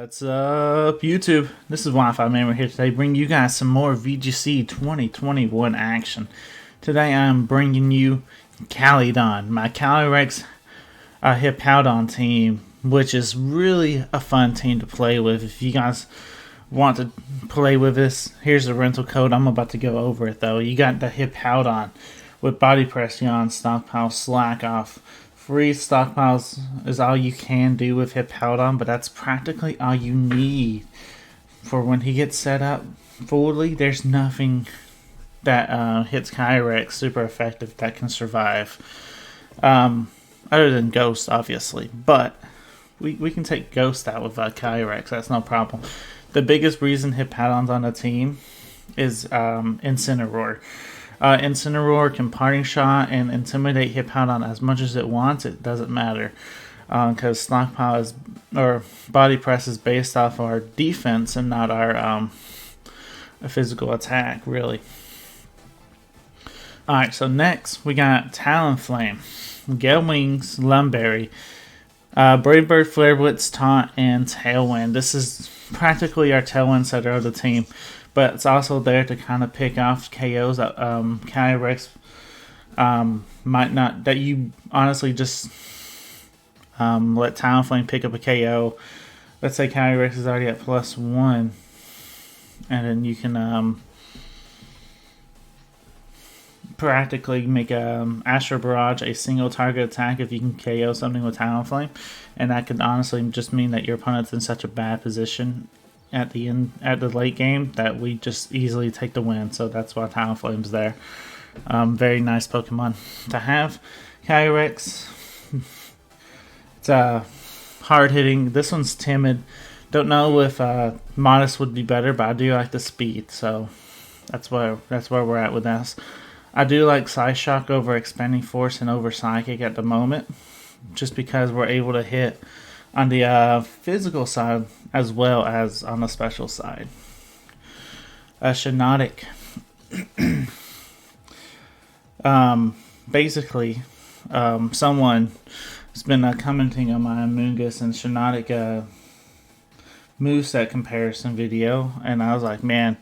What's up, YouTube? This is Wi-Fi Man. We're here today bringing you guys some more VGC 2021 action. Today I'm bringing you Calyrex, my Calyrex Hippowdon team, which is really a fun team to play with. If you guys want to play with this, here's the rental code. I'm about to go over it though. You got the Hippowdon with Body Press, Yawn, Stockpile, Slack Off. Free stockpiles is all you can do with Hippowdon, but that's practically all you need for when he gets set up fully. There's nothing that hits Calyrex super effective that can survive, other than Ghost, obviously. But we can take Ghost out with Calyrex. That's no problem. The biggest reason Hippowdon's on the team is Incineroar. Incineroar can Parting Shot and intimidate Hippowdon as much as it wants. It doesn't matter because Stockpile is, or Body Press is based off our defense and not our physical attack, really. Alright, so next we got Talonflame, Gale Wings, Lumberry, Brave Bird, Flare Blitz, Taunt, and Tailwind. This is practically our Tailwind setter of the team. But it's also there to kind of pick off KOs that Calyrex might not, that you honestly just let Talonflame pick up a KO. Let's say Calyrex is already at +1, and then you can practically make Astro Barrage a single target attack if you can KO something with Talonflame, and that could honestly just mean that your opponent's in such a bad position at the late game that we just easily take the win. So that's why Talonflame's there. Very nice Pokemon to have. Calyrex, it's hard hitting. This one's timid. Don't know if Modest would be better, but I do like the speed. So that's where we're at with this. I do like Psyshock over Expanding Force and over Psychic at the moment, just because we're able to hit on the physical side as well as on the special side. Shiinotic. Basically, someone has been commenting on my Amoonguss and Shiinotic moveset comparison video, and I was like, man,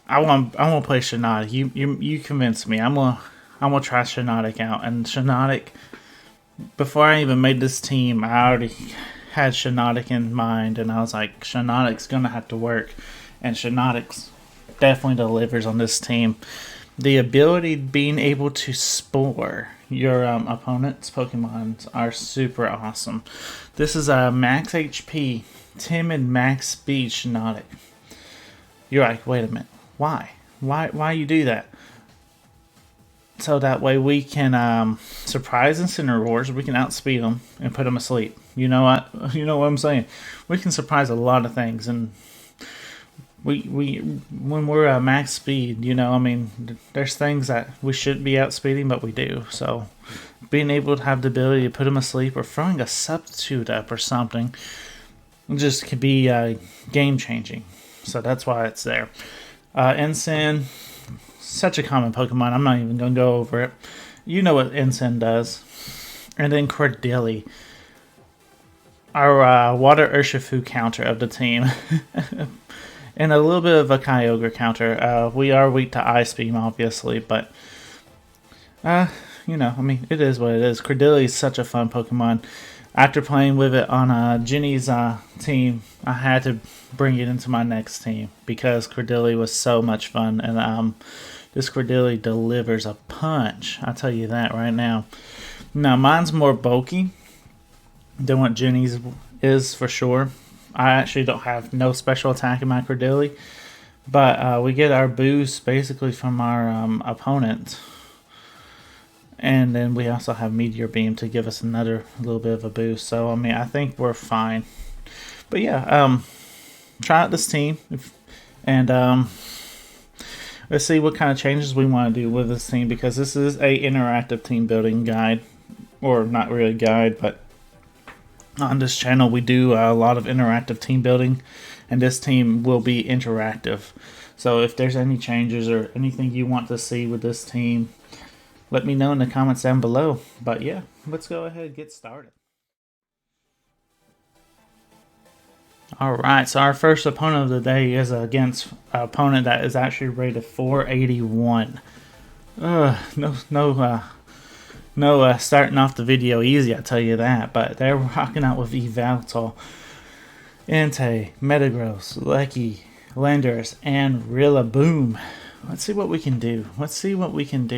I want to play Shiinotic. You convinced me. I'm gonna try Shiinotic out. And Shiinotic, before I even made this team, I already had Shiinotic in mind, and I was like, Shiinotic's gonna have to work, and Shiinotic's definitely delivers on this team. The ability being able to spore your opponent's Pokemon are super awesome. This is a max HP, timid, max speed Shiinotic. You're like, wait a minute, why you do that? So that way we can surprise Incineroars. We can outspeed them and put them asleep. You know what? You know what I'm saying? We can surprise a lot of things, and we when we're at max speed, you know, I mean, there's things that we shouldn't be outspeeding, but we do. So being able to have the ability to put them asleep or throwing a substitute up or something just could be game changing. So that's why it's there. Ensign. Such a common Pokemon, I'm not even going to go over it. You know what Ensign does. And then Cordilli, our Water Urshifu counter of the team. And a little bit of a Kyogre counter. We are weak to Ice Beam, obviously, but you know, I mean, it is what it is. Cordilli is such a fun Pokemon. After playing with it on Ginny's team, I had to bring it into my next team because Cordilli was so much fun, and this Cordilli delivers a punch. I'll tell you that right now. Now, mine's more bulky than what Ginny's is for sure. I actually don't have no special attack in my Cordilli, but we get our boost basically from our opponent. And then we also have Meteor Beam to give us another little bit of a boost. So, I mean, I think we're fine. But yeah, try out this team. And let's see what kind of changes we want to do with this team, because this is a interactive team building guide. Or not really guide, but on this channel we do a lot of interactive team building. And this team will be interactive. So if there's any changes or anything you want to see with this team, let me know in the comments down below. But yeah, let's go ahead and get started. Alright, so our first opponent of the day is against an opponent that is actually rated 481. No starting off the video easy, I tell you that. But they're rocking out with Yveltal, Entei, Metagross, Lecky, Landorus, and Rillaboom. Let's see what we can do.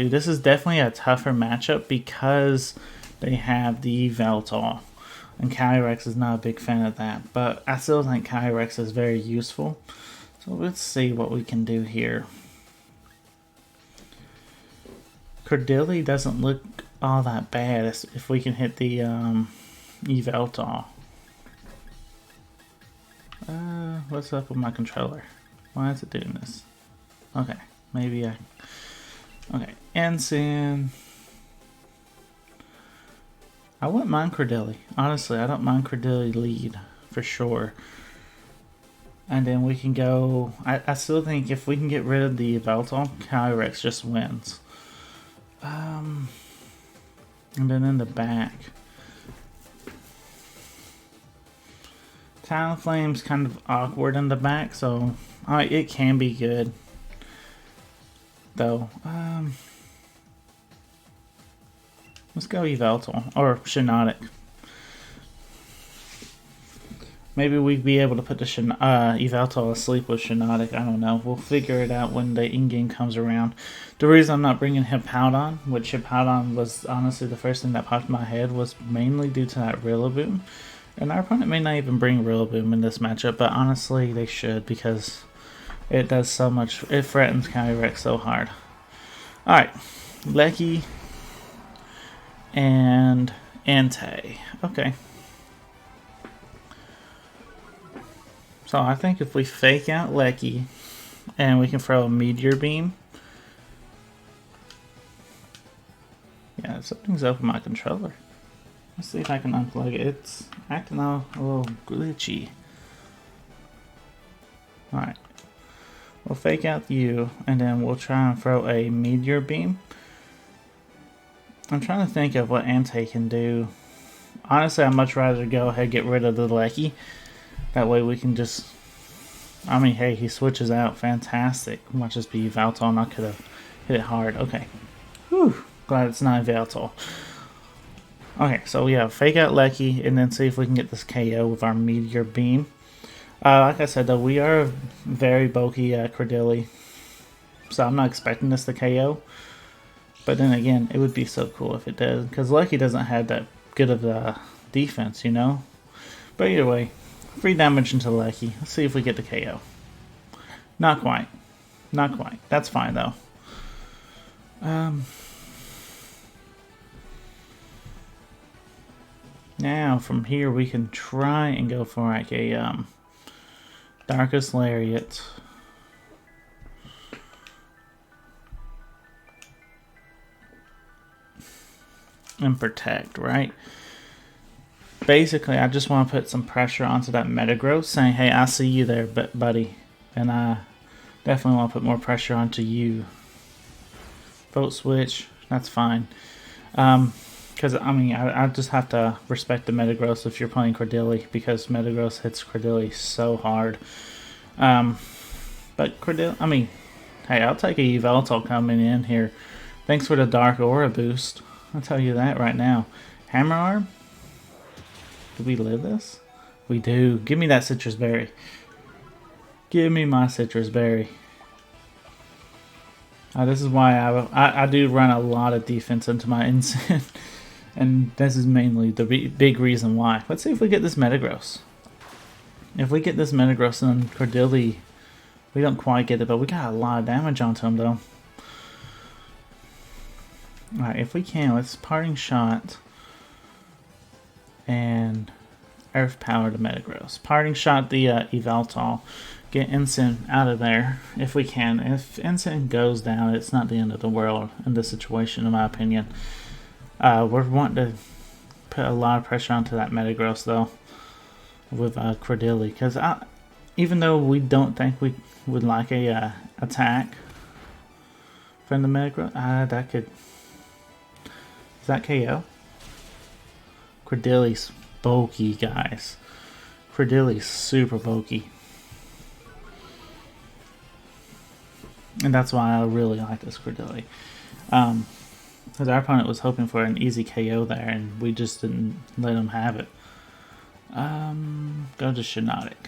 This is definitely a tougher matchup because they have the Yveltal. And Calyrex is not a big fan of that. But I still think Calyrex is very useful. So let's see what we can do here. Cordilli doesn't look all that bad if we can hit the Yveltal. What's up with my controller? Why is it doing this? Okay, maybe I... Okay, Ensign. I wouldn't mind Cordilli. Honestly, I don't mind Cordilli lead for sure. And then we can go... I still think if we can get rid of the Yveltal, Calyrex just wins. And then in the back, Talonflame's kind of awkward in the back, so it can be good. Though, let's go Yveltal or Shiinotic. Maybe we'd be able to put the Yveltal asleep with Shiinotic. I don't know. We'll figure it out when the in-game comes around. The reason I'm not bringing Hippowdon, which Hippowdon was honestly the first thing that popped in my head, was mainly due to that Rillaboom. And our opponent may not even bring Rillaboom in this matchup, but honestly they should because it does so much. It threatens Calyrex so hard. Alright. Lecky and Entei. Okay. So I think if we fake out Lecky and we can throw a Meteor Beam. Yeah, something's up with my controller. Let's see if I can unplug it. It's acting all a little glitchy. Alright. We'll fake out you and then we'll try and throw a Meteor Beam. I'm trying to think of what Entei can do. Honestly, I'd much rather go ahead and get rid of the Lecky. That way we can just... I mean, hey, he switches out. Fantastic. Might just be Yveltal and I could have hit it hard. Okay. Whew. Glad it's not Yveltal. Okay, so we have fake out Lecky and then see if we can get this KO with our Meteor Beam. Like I said, though, we are very bulky Cordilli. So I'm not expecting this to KO. But then again, it would be so cool if it did. Because Lecky doesn't have that good of a defense, you know? But either way, 3 damage into Lecky. Let's see if we get the KO. Not quite. Not quite. That's fine, though. Now, from here, we can try and go for like a Darkest Lariat. And Protect, right? Basically, I just want to put some pressure onto that Metagross, saying, hey, I see you there, buddy. And I definitely want to put more pressure onto you. Vote switch, that's fine. Because, I mean, I just have to respect the Metagross if you're playing Cordilli, because Metagross hits Cordilli so hard. But Cordilli, I mean, hey, I'll take a Yveltal coming in here. Thanks for the Dark Aura boost. I'll tell you that right now. Hammer Arm? Do we live this? We do. Give me that Citrus Berry. Give me my Citrus Berry. This is why I do run a lot of defense into my Ensign. And this is mainly the big reason why. Let's see if we get this Metagross. If we get this Metagross and Cordilli, we don't quite get it, but we got a lot of damage onto him though. Alright, if we can, let's Parting Shot. And Earth Power to Metagross. Parting Shot the Yveltal. Get Ensign out of there if we can. If Ensign goes down, it's not the end of the world in this situation, in my opinion. We're wanting to put a lot of pressure onto that Metagross, though, with Cordilli. Because even though we don't think we would like a attack from the Metagross, that could... Is that KO? Cordilli's bulky, guys. Credilli's super bulky. And that's why I really like this Credilli. Because our opponent was hoping for an easy KO there, and we just didn't let him have it. Go to Shiinotic.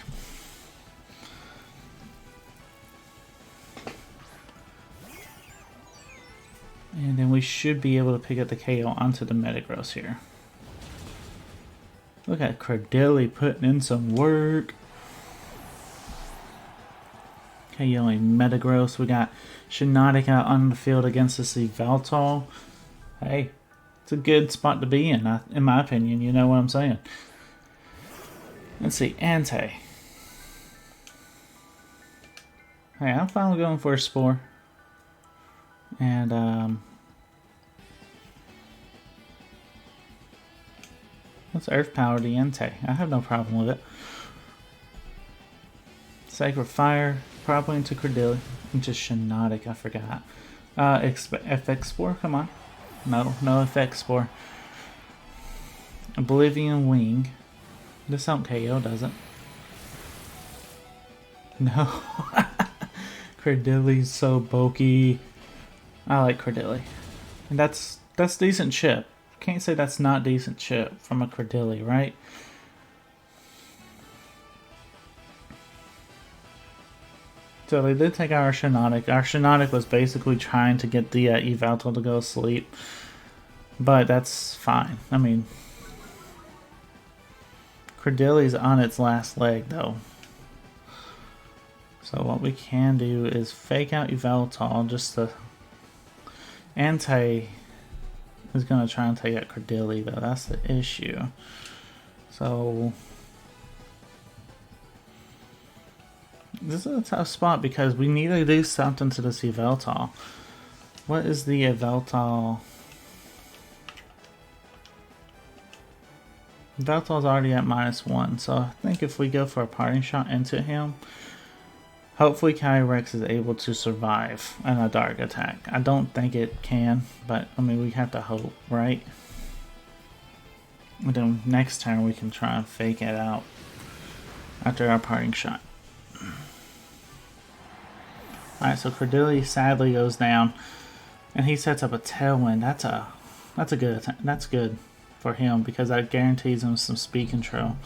And then we should be able to pick up the KO onto the Metagross here. Look at Credilli putting in some work. KOing Metagross. We got Shiinotic out on the field against this Yveltal. Hey, it's a good spot to be in my opinion. You know what I'm saying? Let's see, Entei. Hey, I'm finally going for a Spore. And, let's Earth Power the Entei. I have no problem with it. Sacred Fire, probably into Credilli. Into Shiinotic, I forgot. FX Spore, come on. No FX Spore. Oblivion Wing. This don't KO, does it? No. Credilli's so bulky. I like Credilli. And that's decent chip. Can't say that's not decent chip from a Credilli, right? So they did take our Shiinotic. Our Shiinotic was basically trying to get the Yveltal to go to sleep. But that's fine. I mean, Credilli's on its last leg though. So what we can do is fake out Yveltal just to... Entei is going to try and take out Credilli though. That's the issue. So... this is a tough spot because we need to do something to this Yveltal. What is the Yveltal? Yveltal's already at -1, so I think if we go for a parting shot into him, hopefully Calyrex is able to survive in a dark attack. I don't think it can, but I mean we have to hope, right? And then next turn we can try and fake it out after our parting shot. Alright, so Credilli sadly goes down, and he sets up a Tailwind. That's a good attack. That's good for him because that guarantees him some speed control.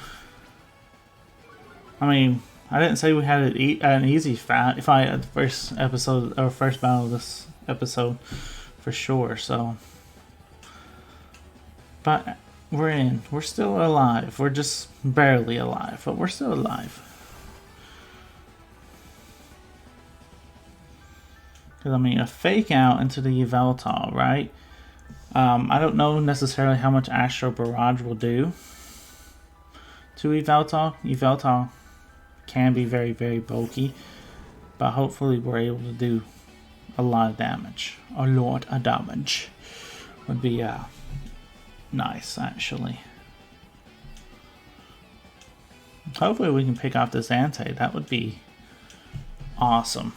I mean, I didn't say we had an easy fight at the first episode or first battle of this episode, for sure. So, but we're in. We're still alive. We're just barely alive, but we're still alive. Because, I mean, a fake out into the Yveltal, right? I don't know necessarily how much Astro Barrage will do to Yveltal. Yveltal can be very, very bulky. But hopefully we're able to do a lot of damage. A lot of damage. Would be nice, actually. Hopefully we can pick off this Entei. That would be awesome.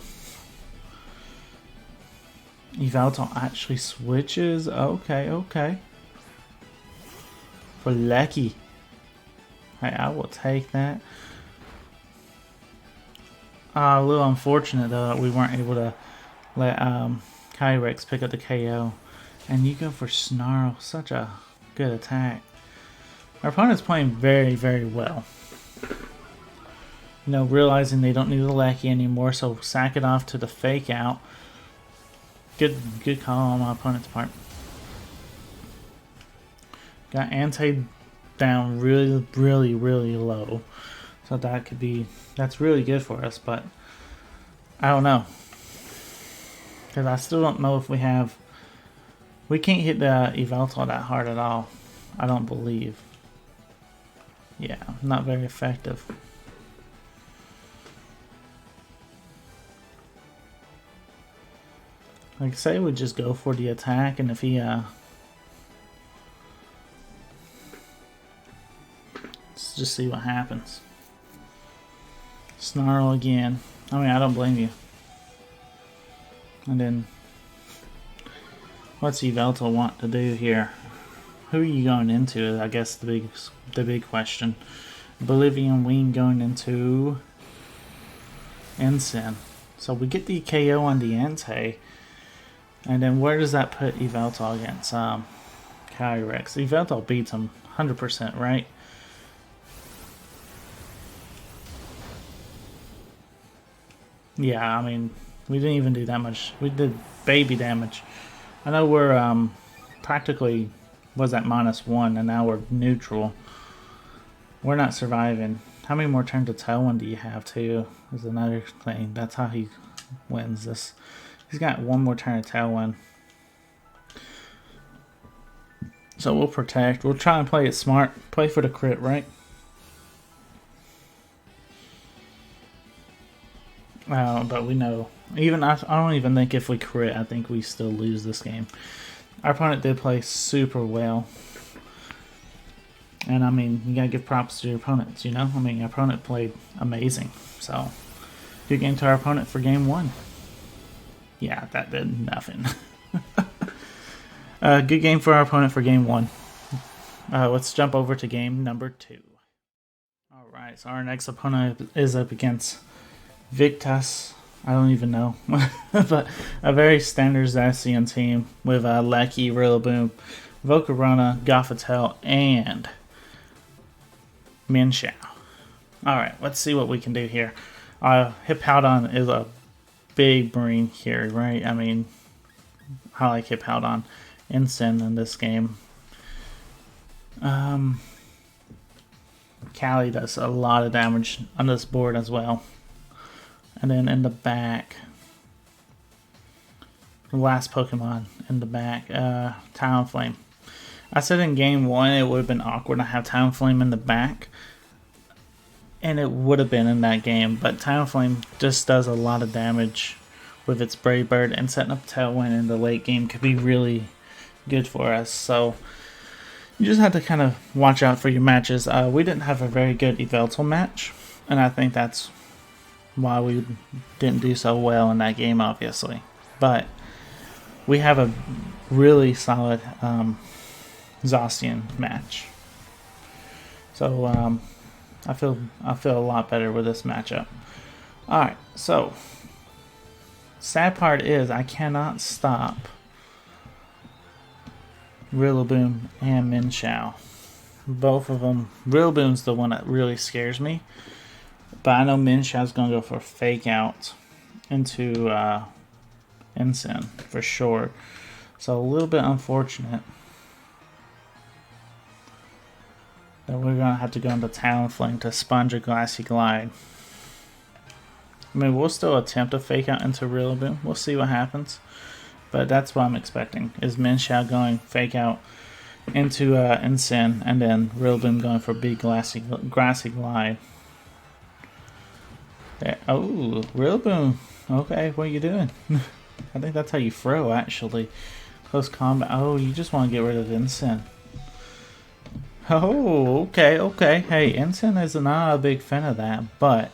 Yveltal actually switches. Okay. For Lecky. Hey, I will take that. A little unfortunate though that we weren't able to let Calyrex pick up the KO. And you go for Snarl. Such a good attack. Our opponent's playing very, very well. You know, realizing they don't need the Lecky anymore, so sack it off to the fake out. Good call on my opponent's part. Got Entei down really low. So that's really good for us, but I don't know. Because I still don't know if we can't hit the Yveltal that hard at all. I don't believe. Yeah, not very effective. Like say we just go for the attack, and if he let's just see what happens. Snarl again. I mean, I don't blame you. And then what's Yveltal want to do here? Who are you going into? I guess the big question. Bolivian Wing going into Ensign. So we get the KO on the Entei. And then where does that put Yveltal against Calyrex? Yveltal beats him 100%, right? Yeah, I mean, we didn't even do that much. We did baby damage. I know we're practically was at -1, and now we're neutral. We're not surviving. How many more turns of Tailwind do you have, too? Is another thing. That's how he wins this. He's got one more turn of Tailwind. So we'll protect. We'll try and play it smart. Play for the crit, right? But we know. I don't even think if we crit, I think we still lose this game. Our opponent did play super well. And I mean, you gotta give props to your opponents, you know? I mean, our opponent played amazing. So, good game to our opponent for game 1. Yeah, that did nothing. Good game for our opponent for game 1. Let's jump over to game number 2. Alright, so our next opponent is up against Victus. I don't even know. But a very standard Zacian team with Lecky, Rillaboom, Volcarona, Gothitelle, and Minshao. Alright, let's see what we can do here. Hippowdon is a big marine here, right? I mean, I like Hippowdon instant in this game. Cali does a lot of damage on this board as well. And then in the back, the last Pokemon in the back, Talonflame. I said in game 1 it would have been awkward to have Talonflame in the back. And it would have been in that game, but Talonflame just does a lot of damage with its Brave Bird, and setting up Tailwind in the late game could be really good for us. So you just have to kind of watch out for your matches. We didn't have a very good Yveltal match, and I think that's why we didn't do so well in that game, obviously. But we have a really solid Zacian match. So I feel a lot better with this matchup. Alright, so sad part is I cannot stop Rillaboom and Minshao. Both of them. Rillaboom's the one that really scares me. But I know Minshao's going to go for Fake Out into Ensign for sure. So a little bit unfortunate that we're going to have to go into Talonflame to sponge a Glassy Glide. I mean, we'll still attempt a Fake Out into Rillaboom. We'll see what happens. But that's what I'm expecting, is Minshao going Fake Out into Ensign, and then Rillaboom going for big Grassy Glide. There. Oh, Rillaboom. Okay, what are you doing? I think that's how you throw, actually. Close combat. Oh, you just want to get rid of Ensign. Oh, okay. Hey, Ensign is not a big fan of that, but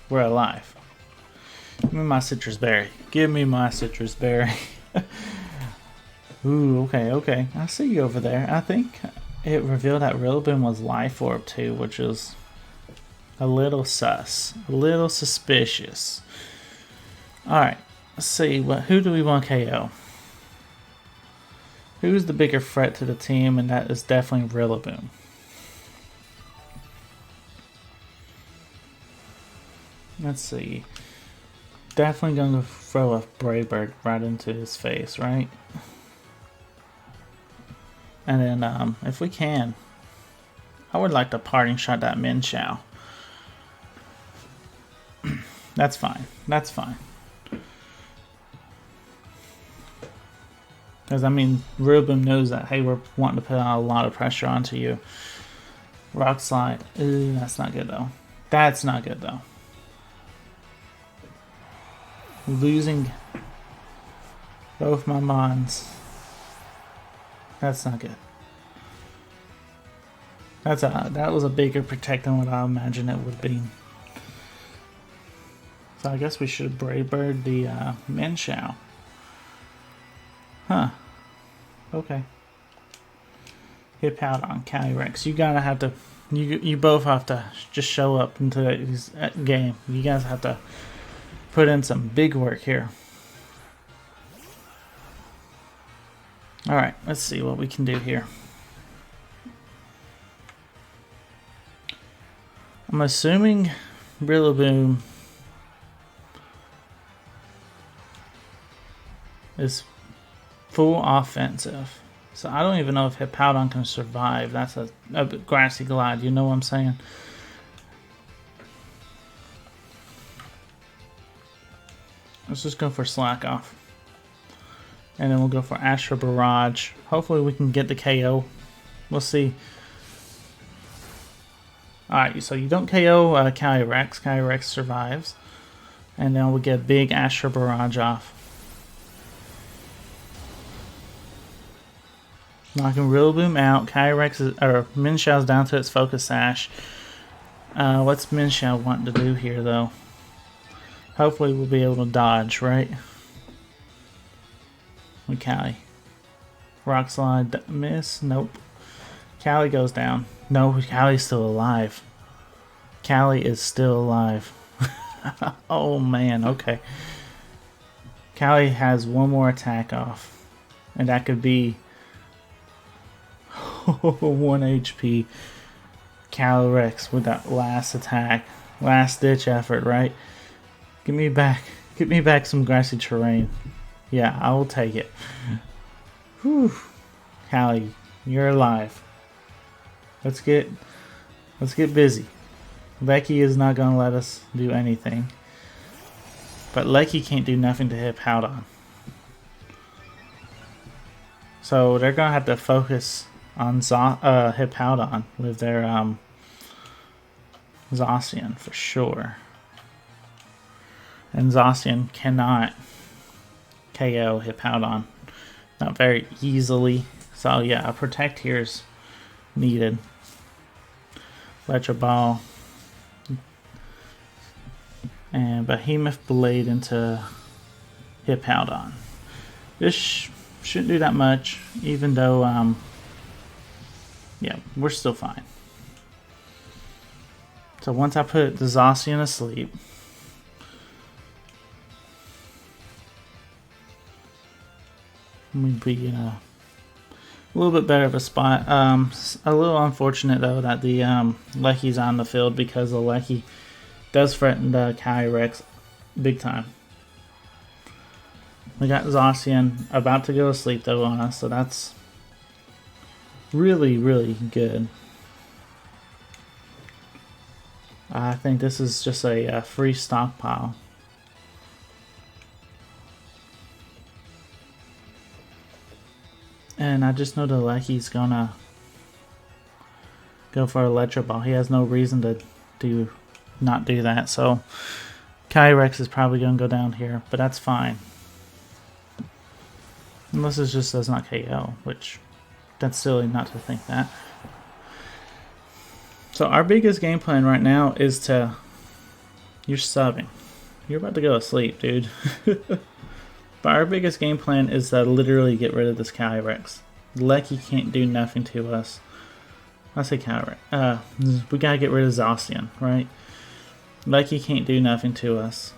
we're alive. Give me my citrus berry. Give me my citrus berry. Ooh, okay. I see you over there. I think it revealed that Rillaboom was Life Orb too, which is a little sus. A little suspicious. Alright, let's see. Who do we want KO? Who's the bigger threat to the team? And that is definitely Rillaboom. Let's see. Definitely going to throw a Brave Bird right into his face, right? And then, if we can, I would like to parting shot that Minshao. That's fine. That's fine. Because, I mean, Rillaboom knows that, hey, we're wanting to put a lot of pressure onto you. Rock Slide. Ooh, that's not good, though. That's not good, though. Losing both my mons. That's not good. That was a bigger protect than what I imagined it would be. So I guess we should Brave Bird the Minshao. Huh. Okay. Hippowdon, Calyrex. You gotta have to You both have to just show up into this game. You guys have to put in some big work here. Alright, let's see what we can do here. I'm assuming Rillaboom is full offensive. So I don't even know if Hippowdon can survive. That's a grassy glide, you know what I'm saying? Let's just go for Slack Off. And then we'll go for Astro Barrage. Hopefully we can get the KO. We'll see. Alright, so you don't KO Calyrex. Calyrex survives. And then we'll get big Astro Barrage off. Knocking Rillaboom out. Calyrex is, or Minshaw's down to its Focus Sash. What's Minshaw wanting to do here, though? Hopefully we'll be able to dodge, right? With Cali. Rock Slide, miss. Nope. Cali goes down. No, Cali's still alive. Cali is still alive. Oh man, okay. Cali has one more attack off. And that could be 1 HP. Calyrex with that last attack. Last ditch effort, right? Give me back some grassy terrain. Yeah, I will take it. Whew. Cali, you're alive. Let's get busy. Lecky is not gonna let us do anything. But Lecky can't do nothing to Hippowdon. So they're gonna have to focus on Hippowdon with their Zacian for sure. And Zacian cannot KO Hippowdon. Not very easily. So yeah, a protect here is needed. Electro Ball. And Behemoth Blade into Hippowdon. This shouldn't do that much, even though, yeah, we're still fine. So once I put the Zacian asleep, we'd be in a little bit better of a spot. A little unfortunate though that the Lecky's on the field, because the Lecky does threaten the Calyrex big time. We got Zacian about to go to sleep though on us, so that's really, really good. I think this is just a free stockpile. And I just know the Lecky's gonna go for Electro Ball. He has no reason to not do that. So Calyrex is probably gonna go down here, but that's fine. Unless it just does not KO, which that's silly not to think that. So our biggest game plan right now is to... You're subbing. You're about to go to sleep, dude. But our biggest game plan is to literally get rid of this Calyrex. Lecky can't do nothing to us. I say Calyrex. We gotta get rid of Zacian, right? Lecky can't do nothing to us.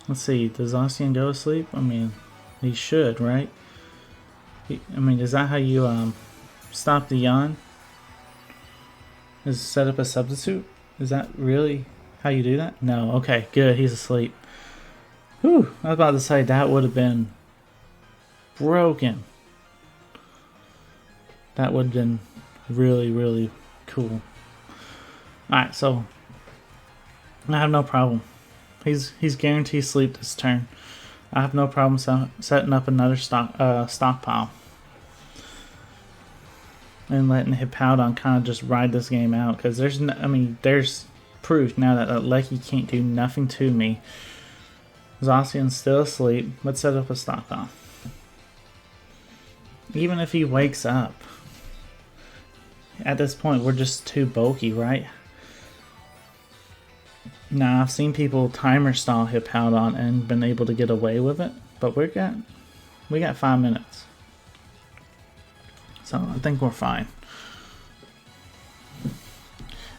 Let's see, does Zacian go to sleep? I mean, he should, right? I mean, is that how you stop the yawn? Is set up a substitute? Is that really how you do that? No, okay, good, he's asleep. Whew, I was about to say that would have been broken. That would have been really, really cool. Alright, so I have no problem. He's guaranteed sleep this turn. I have no problem setting up another stockpile. And letting Hippowdon kind of just ride this game out. Because there's, there's proof now that Lecky can't do nothing to me. Zacian's still asleep. Let's set up a stockpile. Even if he wakes up, at this point we're just too bulky, right? Now I've seen people timer stall Hippowdon and been able to get away with it, but we got 5 minutes, so I think we're fine.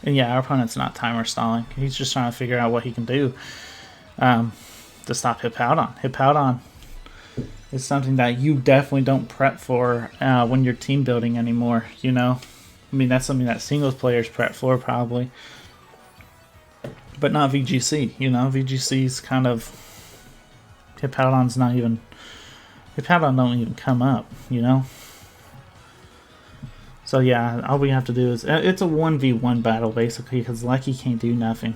And yeah, our opponent's not timer stalling. He's just trying to figure out what he can do to stop Hippowdon. Hippowdon is something that you definitely don't prep for when you're team building anymore, you know? I mean, that's something that singles players prep for probably. But not VGC, you know? VGC's kind of... Hippowdon's not even... Hippowdon don't even come up, you know? So yeah, all we have to do is... It's a 1v1 battle, basically, because Lucky can't do nothing.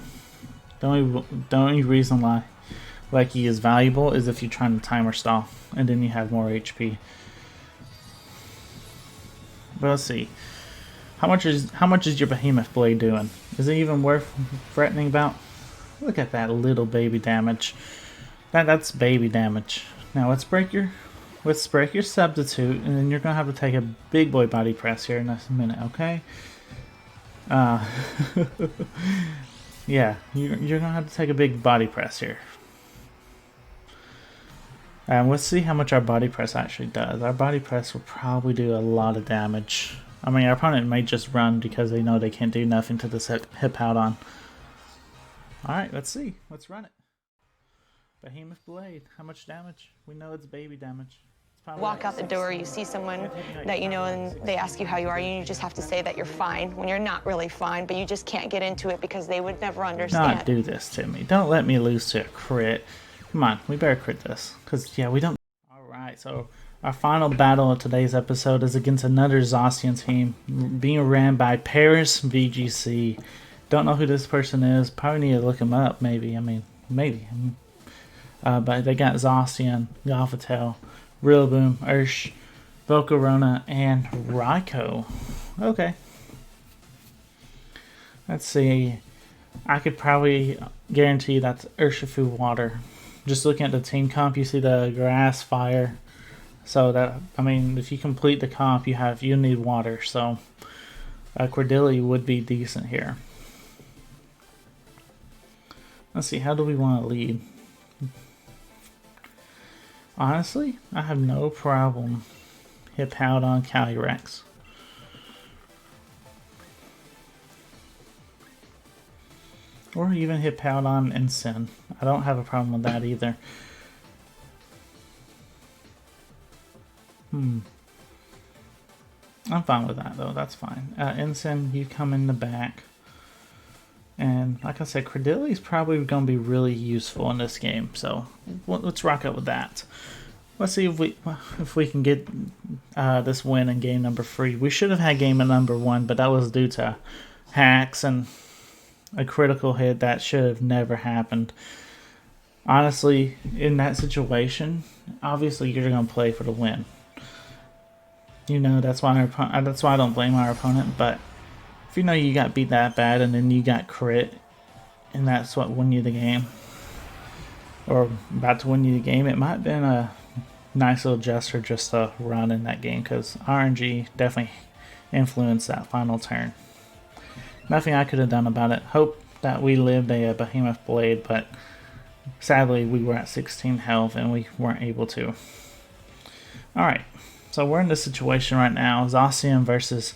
The only reason why Lucky is valuable is if you're trying to timer stall, and then you have more HP. But let's see. How much is your Behemoth Blade doing? Is it even worth threatening about? Look at that little baby damage. That's baby damage. Now let's break your substitute, and then you're gonna have to take a big boy body press here in a minute, okay? Yeah, you're gonna have to take a big body press here. And let's see how much our body press actually does. Our body press will probably do a lot of damage. I mean, our opponent may just run because they know they can't do nothing to this Hippowdon. Alright, let's see. Let's run it. Behemoth Blade. How much damage? We know it's baby damage. Walk out the door, you see someone that you know, and they ask you how you are, and you just have to say that you're fine when you're not really fine, but you just can't get into it because they would never understand. Don't do this to me. Don't let me lose to a crit. Come on, we better crit this. Because, yeah, we don't... Alright, so our final battle of today's episode is against another Zacian team being ran by Paris VGC. Don't know who this person is. Probably need to look him up, maybe. I mean, maybe. But they got Zacian, Golfatel, Rillaboom, Ursh, Volcarona, and Raikou. Okay. Let's see. I could probably guarantee that's Urshifu Water. Just looking at the team comp, you see the grass, fire. So that, I mean, if you complete the comp, you need water. So Cordilli would be decent here. Let's see, how do we want to lead? Honestly, I have no problem Hippowdon Calyrex. Or even Hippowdon and Sin. I don't have a problem with that either. I'm fine with that though, that's fine. Ensign, you come in the back. And like I said, Cordilli is probably going to be really useful in this game, so let's rock out with that. Let's see if we can get this win in game number 3. We should have had game number 1, but that was due to hacks and a critical hit that should have never happened. Honestly, in that situation, obviously you're going to play for the win. You know, that's why I don't blame our opponent, but if you know you got beat that bad and then you got crit and that's what won you the game, or about to win you the game, it might have been a nice little gesture just to run in that game, because RNG definitely influenced that final turn. Nothing I could have done about it. Hope that we lived a Behemoth Blade, but sadly we were at 16 health and we weren't able to. Alright, so we're in this situation right now. Zacian versus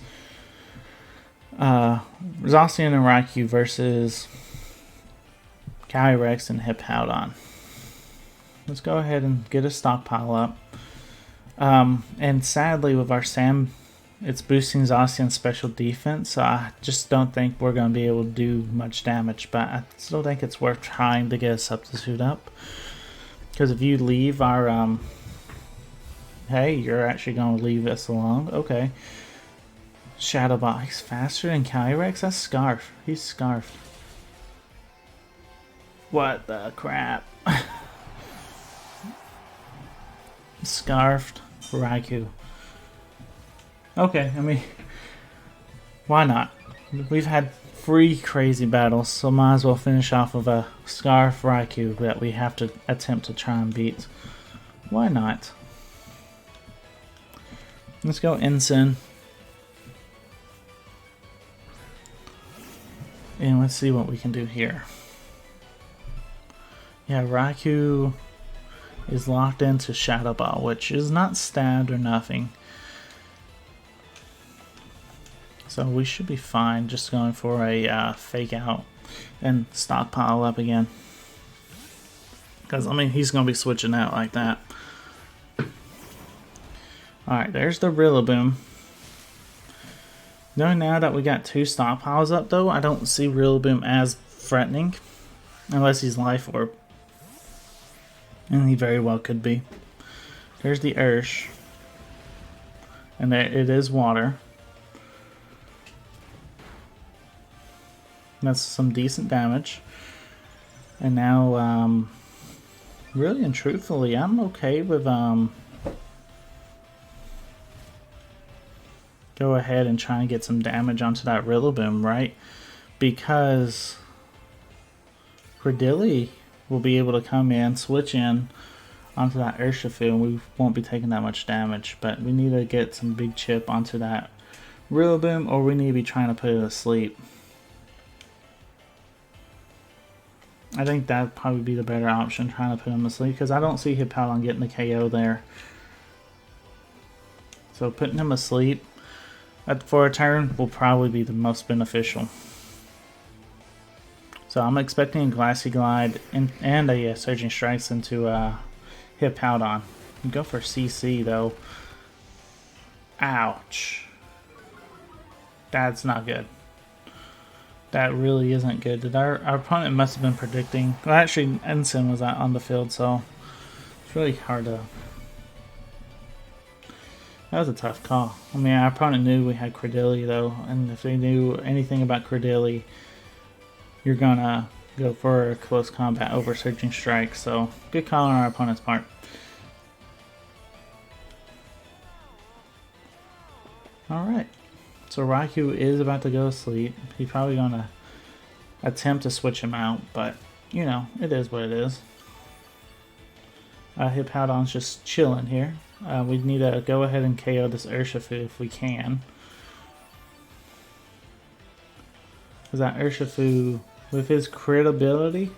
Zacian and Raikou versus Calyrex and Hippowdon. Let's go ahead and get a stockpile up. And sadly with our Sam, it's boosting Zacian's special defense, so I just don't think we're going to be able to do much damage, but I still think it's worth trying to get a substitute up. Because if you leave our, hey, you're actually going to leave us alone, okay. Shadow Ball, he's faster than Calyrex? That's Scarf. He's Scarfed. What the crap? Scarfed Raikou. Okay, I mean, why not? We've had 3 crazy battles, so might as well finish off with a Scarf Raikou that we have to attempt to try and beat. Why not? Let's go Ensign. And let's see what we can do here. Yeah, Raikou is locked into Shadow Ball, which is not stabbed or nothing. So we should be fine just going for a fake out and stockpile up again. Because, I mean, he's going to be switching out like that. Alright, there's the Rillaboom. Knowing now that we got 2 stockpiles up, though, I don't see Rillaboom as threatening. Unless he's Life Orb. And he very well could be. There's the Ursh. And there it is water. That's some decent damage. And now, really and truthfully, I'm okay with, go ahead and try and get some damage onto that Rillaboom, right? Because Credilli will be able to come in, switch in onto that Urshifu, and we won't be taking that much damage. But we need to get some big chip onto that Rillaboom, or we need to be trying to put it asleep. I think that'd probably be the better option, trying to put him asleep, because I don't see Hippowdon getting the KO there. So putting him asleep for a turn will probably be the most beneficial. So I'm expecting a Glassy Glide and a Surging Strikes into Hippowdon. Go for CC though. Ouch. That's not good. That really isn't good. Did our opponent must have been predicting. Well, actually, Ensign was out on the field, so it's really hard to. That was a tough call. I mean, our opponent knew we had Credilli though, and if they knew anything about Credilli, you're gonna go for a close combat over Surging Strike. So good call on our opponent's part. All right. So Raikou is about to go to sleep. He's probably going to attempt to switch him out, but, you know, it is what it is. Hippowdon's just chilling here. We need to go ahead and KO this Urshifu if we can. Because that Urshifu, with his crit ability,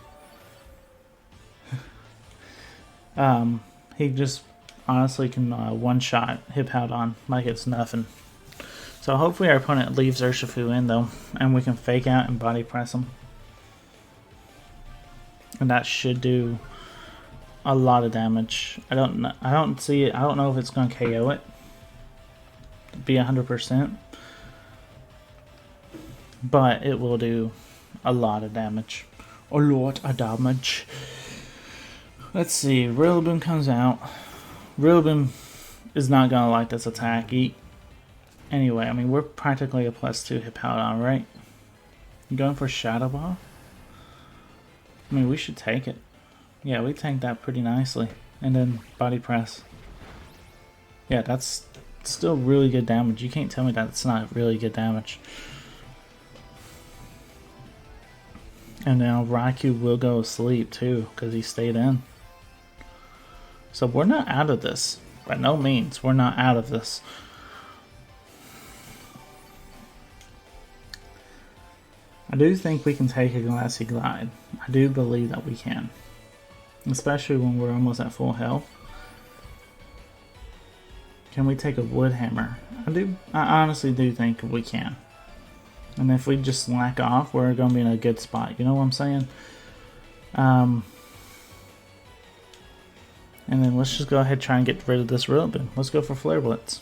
he just honestly can one-shot Hippowdon like it's nothing. So hopefully our opponent leaves Urshifu in though, and we can fake out and body press him. And that should do a lot of damage. I don't see it. I don't know if it's going to KO it. Be 100%. But it will do a lot of damage. A lot of damage. Let's see. Rillaboom comes out. Rillaboom is not going to like this attack. Anyway, I mean, we're practically a +2 Hippowdon, right? You going for Shadow Ball? I mean, we should take it. Yeah, we tanked that pretty nicely. And then body press. Yeah, that's still really good damage. You can't tell me that it's not really good damage. And now Raikou will go to sleep too, because he stayed in. So we're not out of this. By no means, we're not out of this. I do think we can take a Glassy Glide. I do believe that we can. Especially when we're almost at full health. Can we take a Wood Hammer? I honestly do think we can. And if we just slack off, we're going to be in a good spot. You know what I'm saying? And then let's just go ahead and try and get rid of this Rillaboom. Let's go for Flare Blitz.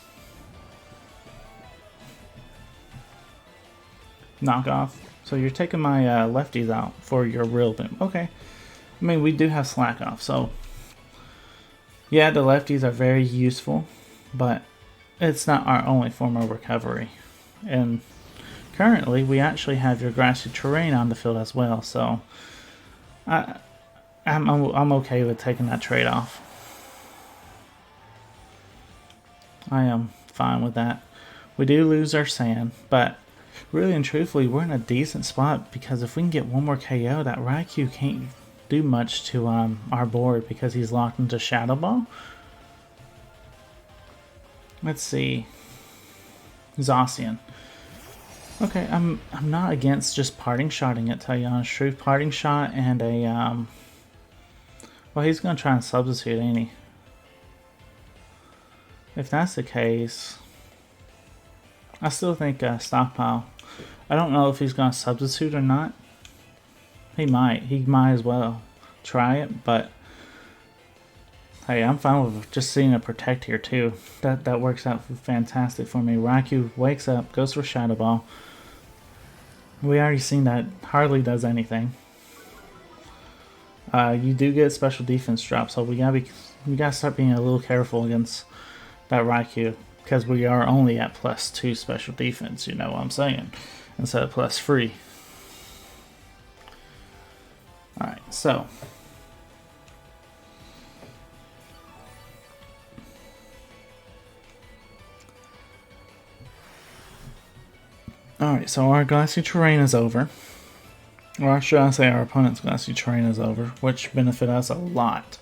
Knock off. So you're taking my lefties out for your Rillaboom. Okay. I mean, we do have slack off, so yeah, the lefties are very useful, but it's not our only form of recovery. And currently, we actually have your grassy terrain on the field as well, so I'm okay with taking that trade-off. I am fine with that. We do lose our sand, but really and truthfully, we're in a decent spot because if we can get one more KO, that Raikou can't do much to our board because he's locked into Shadow Ball. Let's see. Zacian. Okay, I'm not against just parting shotting it, tell you honest truth. Parting shot and a well, he's gonna try and substitute, ain't he? If that's the case, I still think Stockpile. I don't know if he's going to substitute or not. He might. He might as well try it, but hey, I'm fine with just seeing a Protect here too. That works out fantastic for me. Raikou wakes up, goes for Shadow Ball. We already seen that hardly does anything. You do get special defense drop, so we gotta start being a little careful against that Raikou, because we are only at +2 special defense. You know what I'm saying? Instead of +3. All right, so. Alright, so our glassy terrain is over. Or should I say our opponent's glassy terrain is over, which benefit us a lot.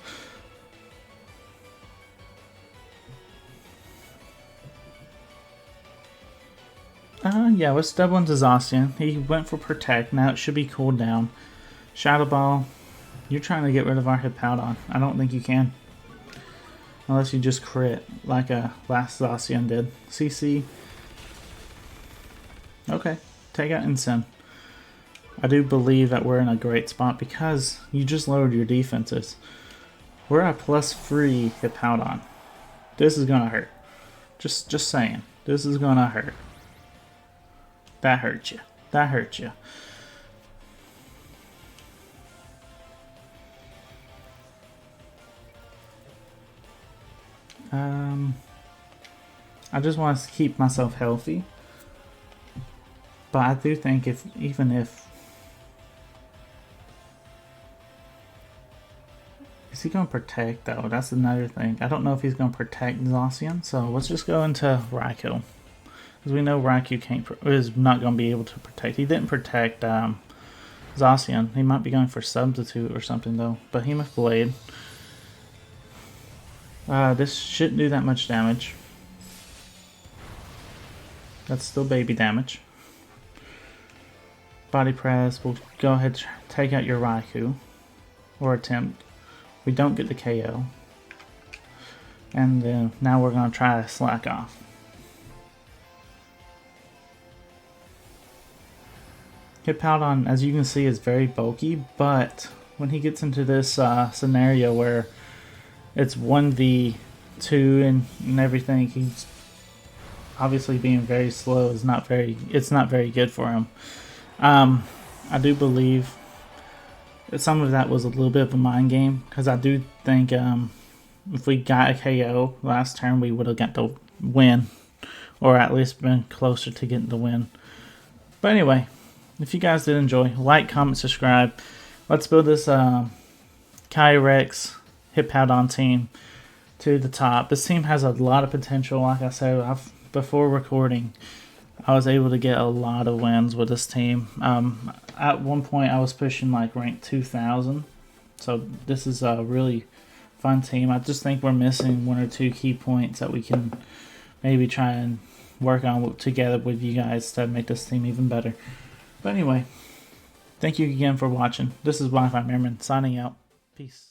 Yeah, let's double into Zacian. He went for Protect, now it should be cooled down. Shadow Ball, you're trying to get rid of our Hippowdon. I don't think you can. Unless you just crit, like last Zacian did. CC. Okay, take out Incin. I do believe that we're in a great spot because you just lowered your defenses. We're at +3 Hippowdon. This is gonna hurt. Just saying. This is gonna hurt. That hurt you. That hurt you. I just want to keep myself healthy. But I do think even if... Is he going to Protect though? That's another thing. I don't know if he's going to Protect Zacian, so let's just go into Raikou. Because we know Raikou is not going to be able to Protect. He didn't Protect Zacian. He might be going for Substitute or something though. Behemoth Blade. This shouldn't do that much damage. That's still baby damage. Body Press, we'll go ahead and take out your Raikou, or attempt. We don't get the KO. And then now we're going to try to slack off. Hippowdon, as you can see, is very bulky, but when he gets into this scenario where it's 1v2 and everything, he's obviously being very slow. It's not very good for him. I do believe that some of that was a little bit of a mind game, because I do think if we got a KO last turn, we would have got the win, or at least been closer to getting the win. But anyway, if you guys did enjoy, like, comment, subscribe. Let's build this Calyrex Hippowdon team to the top. This team has a lot of potential. Like I said, before recording, I was able to get a lot of wins with this team. At one point, I was pushing like rank 2000. So this is a really fun team. I just think we're missing 1 or 2 key points that we can maybe try and work on together with you guys to make this team even better. But anyway, thank you again for watching. This is Wi-Fi Merman signing out. Peace.